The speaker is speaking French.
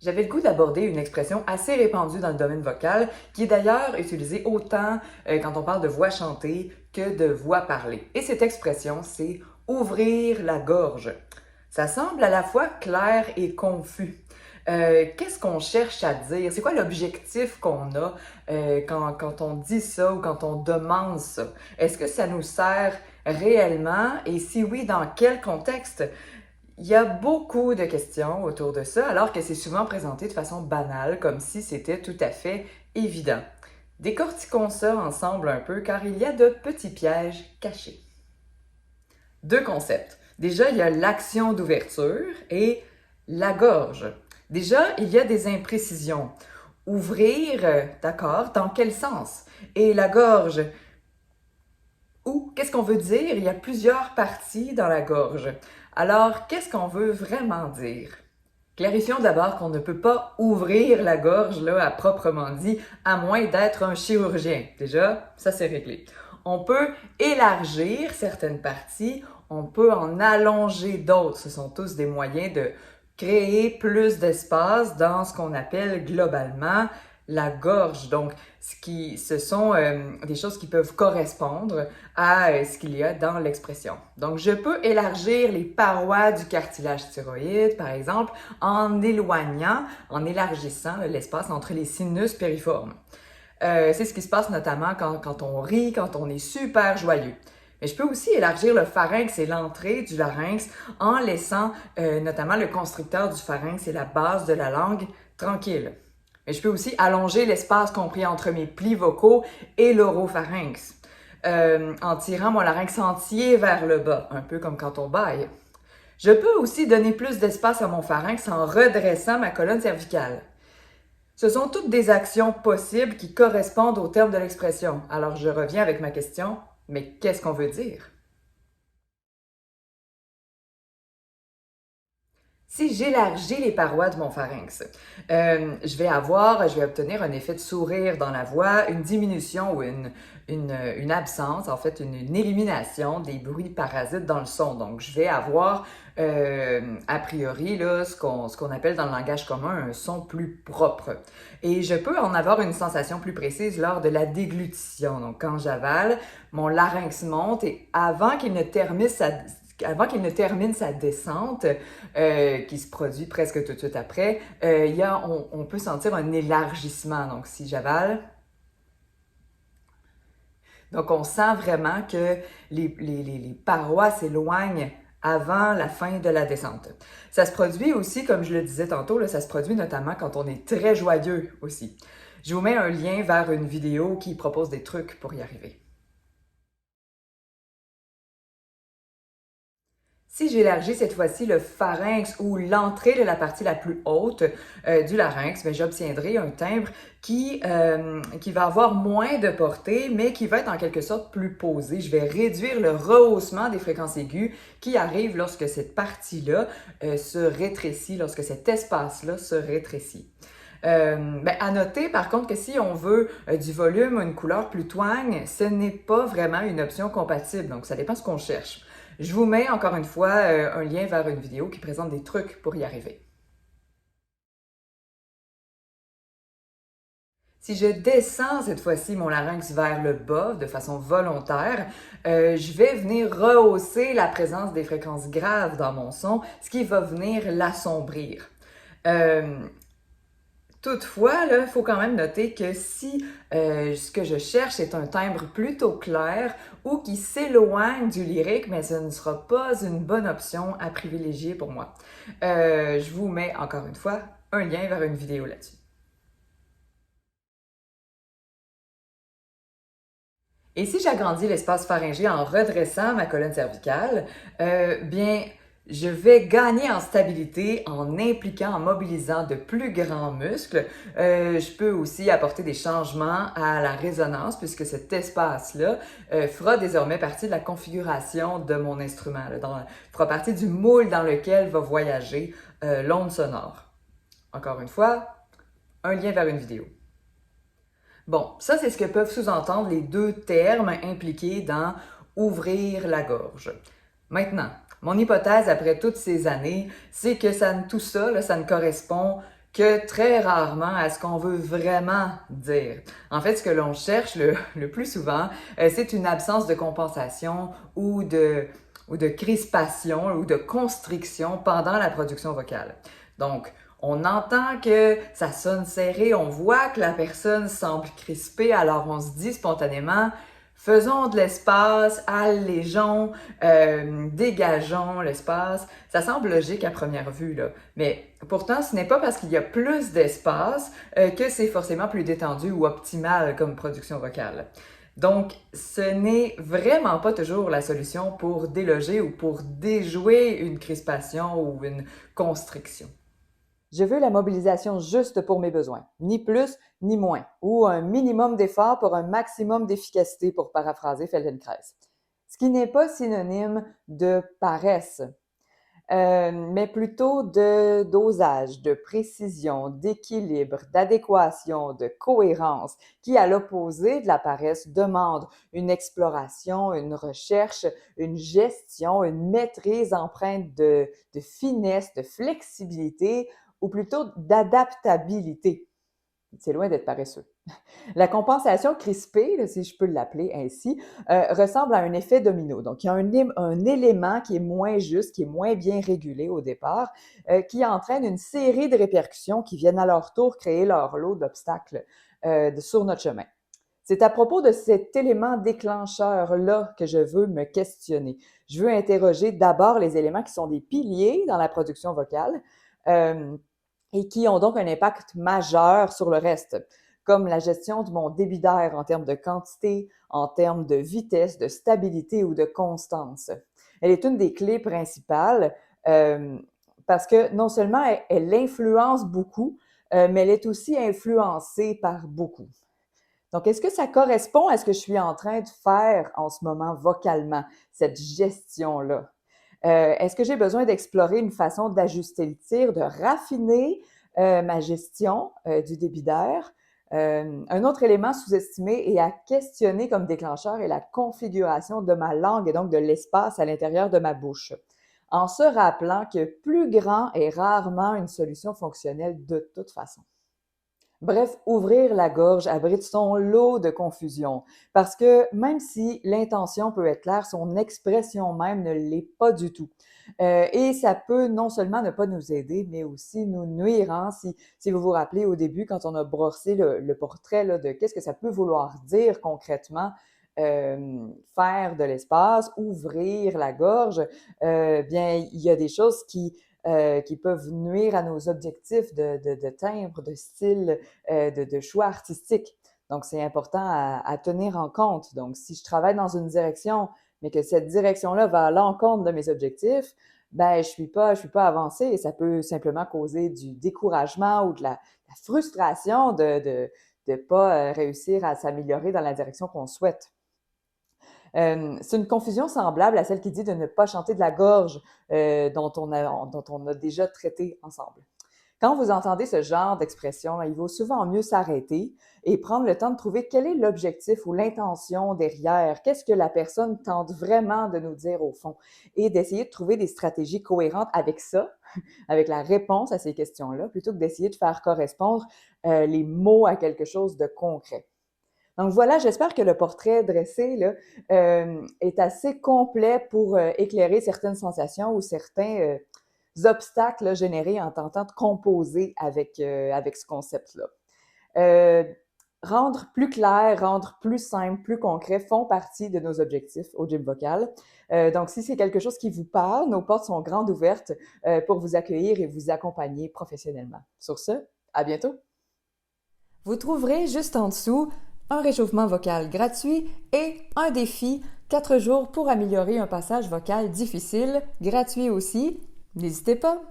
J'avais le goût d'aborder une expression assez répandue dans le domaine vocal, qui est d'ailleurs utilisée autant quand on parle de voix chantée que de voix parlée. Et cette expression, c'est ouvrir la gorge. Ça semble à la fois clair et confus. Qu'est-ce qu'on cherche à dire? C'est quoi l'objectif qu'on a quand on dit ça ou quand on demande ça? Est-ce que ça nous sert réellement? Et si oui, dans quel contexte? Il y a beaucoup de questions autour de ça, alors que c'est souvent présenté de façon banale, comme si c'était tout à fait évident. Décortiquons ça ensemble un peu, car il y a de petits pièges cachés. Deux concepts. Déjà, il y a l'action d'ouverture et la gorge. Déjà, il y a des imprécisions. Ouvrir, d'accord, dans quel sens? Et la gorge, où? Qu'est-ce qu'on veut dire? Il y a plusieurs parties dans la gorge. Alors, qu'est-ce qu'on veut vraiment dire? Clarifions d'abord qu'on ne peut pas ouvrir la gorge là, à proprement dit, à moins d'être un chirurgien. Déjà, ça c'est réglé. On peut élargir certaines parties, on peut en allonger d'autres. Ce sont tous des moyens de créer plus d'espace dans ce qu'on appelle globalement la gorge. Donc, ce sont des choses qui peuvent correspondre à ce qu'il y a dans l'expression. Donc, je peux élargir les parois du cartilage thyroïde, par exemple, en élargissant l'espace entre les sinus périformes. C'est ce qui se passe notamment quand on rit, quand on est super joyeux. Mais je peux aussi élargir le pharynx et l'entrée du larynx en laissant notamment le constricteur du pharynx et la base de la langue tranquille. Mais je peux aussi allonger l'espace compris entre mes plis vocaux et l'oropharynx, en tirant mon larynx entier vers le bas, un peu comme quand on bâille. Je peux aussi donner plus d'espace à mon pharynx en redressant ma colonne cervicale. Ce sont toutes des actions possibles qui correspondent au terme de l'expression. Alors je reviens avec ma question, mais qu'est-ce qu'on veut dire? Si j'élargis les parois de mon pharynx, je vais obtenir un effet de sourire dans la voix, une diminution ou une absence, en fait une élimination des bruits parasites dans le son. Donc, je vais avoir a priori là, ce qu'on appelle dans le langage commun un son plus propre. Et je peux en avoir une sensation plus précise lors de la déglutition. Donc, quand j'avale, mon larynx monte et avant qu'il ne termine sa descente, qui se produit presque tout de suite après, on peut sentir un élargissement. Donc, si j'avale, donc on sent vraiment que les parois s'éloignent avant la fin de la descente. Ça se produit aussi, comme je le disais tantôt, là, ça se produit notamment quand on est très joyeux aussi. Je vous mets un lien vers une vidéo qui propose des trucs pour y arriver. Si j'élargis cette fois-ci le pharynx ou l'entrée de la partie la plus haute du larynx, ben, j'obtiendrai un timbre qui va avoir moins de portée, mais qui va être en quelque sorte plus posé. Je vais réduire le rehaussement des fréquences aiguës qui arrive lorsque cette partie-là se rétrécit, lorsque cet espace-là se rétrécit. À noter par contre que si on veut du volume ou une couleur plus twang, ce n'est pas vraiment une option compatible, donc ça dépend ce qu'on cherche. Je vous mets encore une fois un lien vers une vidéo qui présente des trucs pour y arriver. Si je descends cette fois-ci mon larynx vers le bas de façon volontaire, je vais venir rehausser la présence des fréquences graves dans mon son, ce qui va venir l'assombrir. Toutefois, il faut quand même noter que si ce que je cherche est un timbre plutôt clair ou qui s'éloigne du lyrique, mais ce ne sera pas une bonne option à privilégier pour moi. Je vous mets encore une fois un lien vers une vidéo là-dessus. Et si j'agrandis l'espace pharyngé en redressant ma colonne cervicale, bien, je vais gagner en stabilité en impliquant, en mobilisant de plus grands muscles. Je peux aussi apporter des changements à la résonance puisque cet espace-là fera désormais partie de la configuration de mon instrument, fera partie du moule dans lequel va voyager l'onde sonore. Encore une fois, un lien vers une vidéo. Bon, ça c'est ce que peuvent sous-entendre les deux termes impliqués dans ouvrir la gorge. Maintenant, mon hypothèse après toutes ces années, c'est que tout ça, ça ne correspond que très rarement à ce qu'on veut vraiment dire. En fait, ce que l'on cherche le plus souvent, c'est une absence de compensation ou de crispation ou de constriction pendant la production vocale. Donc, on entend que ça sonne serré, on voit que la personne semble crispée, alors on se dit spontanément: faisons de l'espace, allégeons, dégageons l'espace. Ça semble logique à première vue, là. Mais pourtant, ce n'est pas parce qu'il y a plus d'espace que c'est forcément plus détendu ou optimal comme production vocale. Donc, ce n'est vraiment pas toujours la solution pour déloger ou pour déjouer une crispation ou une constriction. Je veux la mobilisation juste pour mes besoins, ni plus ni moins, ou un minimum d'effort pour un maximum d'efficacité, pour paraphraser Feldenkrais. Ce qui n'est pas synonyme de paresse, mais plutôt de dosage, de précision, d'équilibre, d'adéquation, de cohérence, qui, à l'opposé de la paresse, demande une exploration, une recherche, une gestion, une maîtrise empreinte de finesse, de flexibilité, ou plutôt d'adaptabilité. C'est loin d'être paresseux. La compensation crispée, si je peux l'appeler ainsi, ressemble à un effet domino. Donc, il y a un élément qui est moins juste, qui est moins bien régulé au départ, qui entraîne une série de répercussions qui viennent à leur tour créer leur lot d'obstacles sur notre chemin. C'est à propos de cet élément déclencheur-là que je veux me questionner. Je veux interroger d'abord les éléments qui sont des piliers dans la production vocale, et qui ont donc un impact majeur sur le reste, comme la gestion de mon débit d'air en termes de quantité, en termes de vitesse, de stabilité ou de constance. Elle est une des clés principales parce que non seulement elle influence beaucoup, mais elle est aussi influencée par beaucoup. Donc, est-ce que ça correspond à ce que je suis en train de faire en ce moment vocalement, cette gestion-là? Est-ce que j'ai besoin d'explorer une façon d'ajuster le tir, de raffiner ma gestion du débit d'air? Un autre élément sous-estimé et à questionner comme déclencheur est la configuration de ma langue et donc de l'espace à l'intérieur de ma bouche. En se rappelant que plus grand est rarement une solution fonctionnelle de toute façon. Bref, ouvrir la gorge abrite son lot de confusion, parce que même si l'intention peut être claire, son expression même ne l'est pas du tout. Et ça peut non seulement ne pas nous aider, mais aussi nous nuire. Hein? Si vous vous rappelez au début, quand on a brossé le portrait là, de qu'est-ce que ça peut vouloir dire concrètement, faire de l'espace, ouvrir la gorge, bien, il y a des choses qui peuvent nuire à nos objectifs de timbre, de style, de choix artistique. Donc, c'est important à tenir en compte. Donc, si je travaille dans une direction, mais que cette direction-là va à l'encontre de mes objectifs, ben, je suis pas avancée et ça peut simplement causer du découragement ou de la frustration de pas réussir à s'améliorer dans la direction qu'on souhaite. C'est une confusion semblable à celle qui dit de ne pas chanter de la gorge dont on a déjà traité ensemble. Quand vous entendez ce genre d'expression, il vaut souvent mieux s'arrêter et prendre le temps de trouver quel est l'objectif ou l'intention derrière, qu'est-ce que la personne tente vraiment de nous dire au fond, et d'essayer de trouver des stratégies cohérentes avec ça, avec la réponse à ces questions-là, plutôt que d'essayer de faire correspondre les mots à quelque chose de concret. Donc voilà, j'espère que le portrait dressé là, est assez complet pour éclairer certaines sensations ou certains obstacles là, générés en tentant de composer avec ce concept-là. Rendre plus clair, rendre plus simple, plus concret font partie de nos objectifs au Gym Vocal. Donc, si c'est quelque chose qui vous parle, nos portes sont grandes ouvertes pour vous accueillir et vous accompagner professionnellement. Sur ce, à bientôt! Vous trouverez juste en dessous un réchauffement vocal gratuit et un défi 4 jours pour améliorer un passage vocal difficile, gratuit aussi. N'hésitez pas!